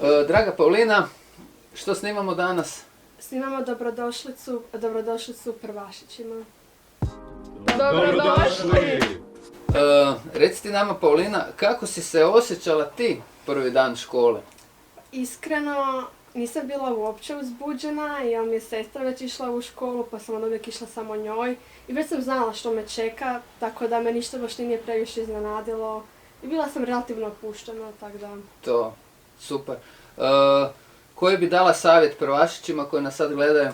Draga Paulina, što snimamo danas? Snimamo dobrodošlicu prvašićima. Dobrodošli! Reci ti nama, Paulina, kako si se osjećala ti prvi dan škole? Iskreno, nisam bila uopće uzbuđena jer mi je sestra već išla u školu pa sam onda uvijek išla samo njoj. I već sam znala što me čeka, tako da me ništa baš nije previše iznenadilo. I bila sam relativno opuštena, tako da... To, super. Koji bi dala savjet prvašićima koji nas sad gledaju?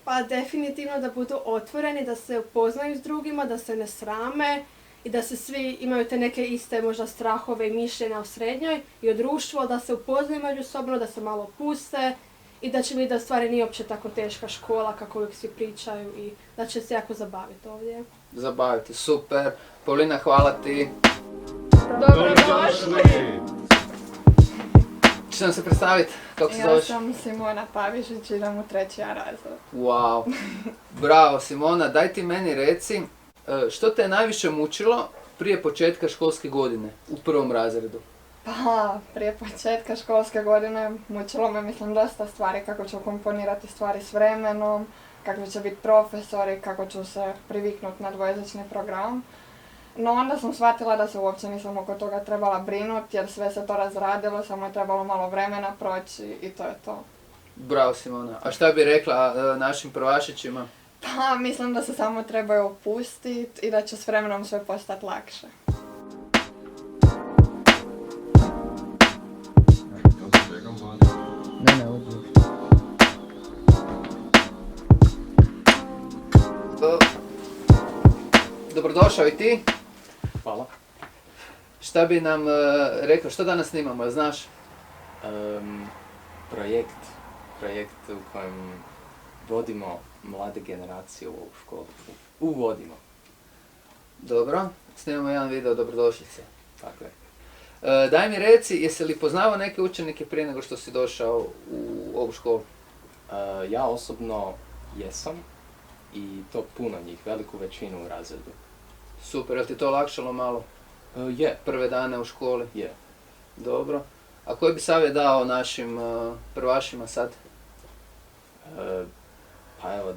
Pa definitivno da budu otvoreni, da se upoznaju s drugima, da se ne srame i da se svi imaju te neke iste možda strahove i mišljenja u srednjoj i u društvu, da se upoznaju međusobno, da se malo puste i da će vidjeti da stvari nije uopće tako teška škola kako uvijek svi pričaju i da će se jako zabaviti ovdje. Zabaviti, super. Paulina, hvala ti. Dobrodošli! Češ nam se predstaviti? Kako se zoveš? Ja sam Simona Pavišić, idem u 3. razred. Wow. Bravo, Simona. Daj ti meni reci, što te je najviše mučilo prije početka školske godine u prvom razredu? Pa, prije početka školske godine mučilo me, mislim, dosta stvari, kako ću komponirati stvari s vremenom, kakvi će biti profesori, kako ću se priviknuti na dvojezični program. No onda sam shvatila da se uopće nisam oko toga trebala brinuti jer sve se to razradilo, samo je trebalo malo vremena proći i to je to. Bravo, Simona. A šta bi rekla našim prvašićima? Pa, mislim da se samo trebaju opustiti i da će s vremenom sve postati lakše. Ne, ovdje. Dobrodošao i ti. Hvala. Šta bi nam rekao, što danas snimamo, jel znaš? Projekt u kojem vodimo mlade generacije u ovu školu. Uvodimo. Dobro, snimamo jedan video dobrodošlice. Tako je. Daj mi reci, jesi li poznavao neke učenike prije nego što si došao u ovu školu? Ja osobno jesam i to puno njih, veliku većinu u razredu. Super, jel ti to olakšalo malo? Je. Prve dane u školi? Je. Dobro. A koji bi savjet dao našim prvašima sad? Pa evo,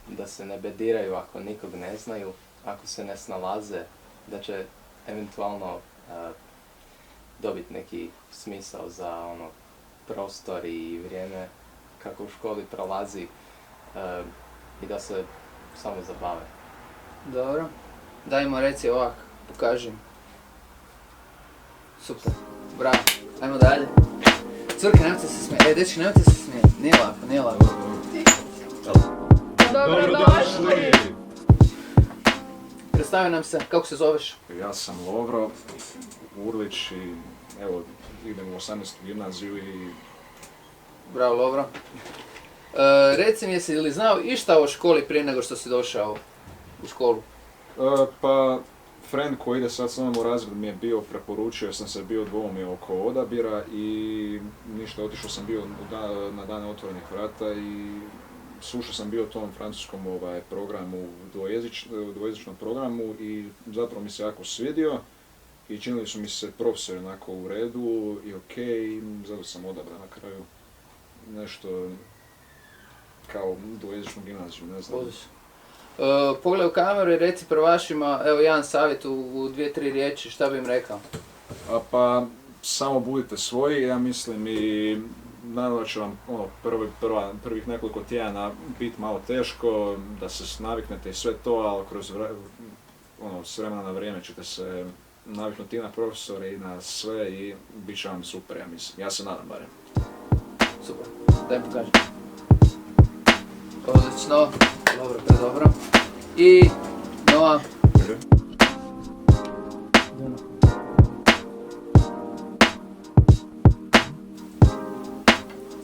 da se ne bediraju ako nikog ne znaju, ako se ne snalaze, da će eventualno dobiti neki smisao za prostor i vrijeme kako u školi prolazi i da se samo zabave. Dobro. Dajmo reci ovak, pokaži. Super, bravo. Ajmo dalje. Curke, nemojte se smijeti. Dečki, nemojte se smijeti. Nije lako. Dobrodošli! Predstavi nam se, kako se zoveš? Ja sam Lovro Urlić i evo idem u 18. gimnaziju i... Bravo, Lovro. Reci mi, jesi li znao išta o školi prije nego što si došao u školu? Pa, friend koji ide sad s nama u razred mi je bio preporučio, sam se bio dvoumio oko odabira i ništa, otišao sam bio na dane otvorenih vrata i slušao sam bio tom francuskom programu, dvojezičnom programu i zapravo mi se jako svidio i činili su mi se profesori onako u redu i okej, zato sam odabrao na kraju nešto kao dvojezičnu gimnaziju, ne znam. Pogledaj u kameru i reci prvašima, evo jedan savjet u 2-3 riječi, šta bi im rekao? Pa, samo budite svoji, ja mislim i naravno će vam prvih nekoliko tjedana biti malo teško, da se naviknete i sve to, ali kroz s vremena na vrijeme ćete se naviknuti i na profesore i na sve i bit će vam super, ja mislim. Ja se nadam barem. Super, daj pokaži. Odlično, dobro, predobro. I Noa.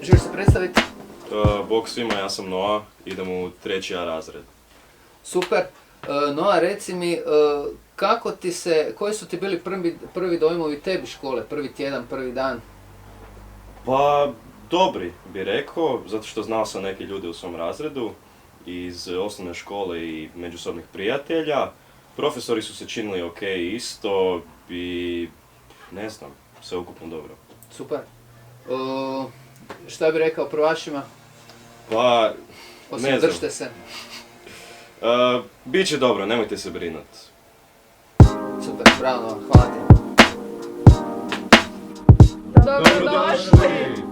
Želiš se predstaviti? Bog svima, ja sam Noa, idem u 3. razred. Super. Noa, reci mi, koji su ti bili prvi dojmovi tebi škole, prvi tjedan, prvi dan? Pa, dobri bi rekao, zato što znao sam neke ljude u svom razredu iz osnovne škole i međusobnih prijatelja. Profesori su se činili ok isto i ne znam, sve ukupno dobro. Super. Šta bi rekao prvašima? Pa, Osim ne znam. držite se. Biće dobro, nemojte se brinuti. Super, bravo, hvala ti. Dobrodošli!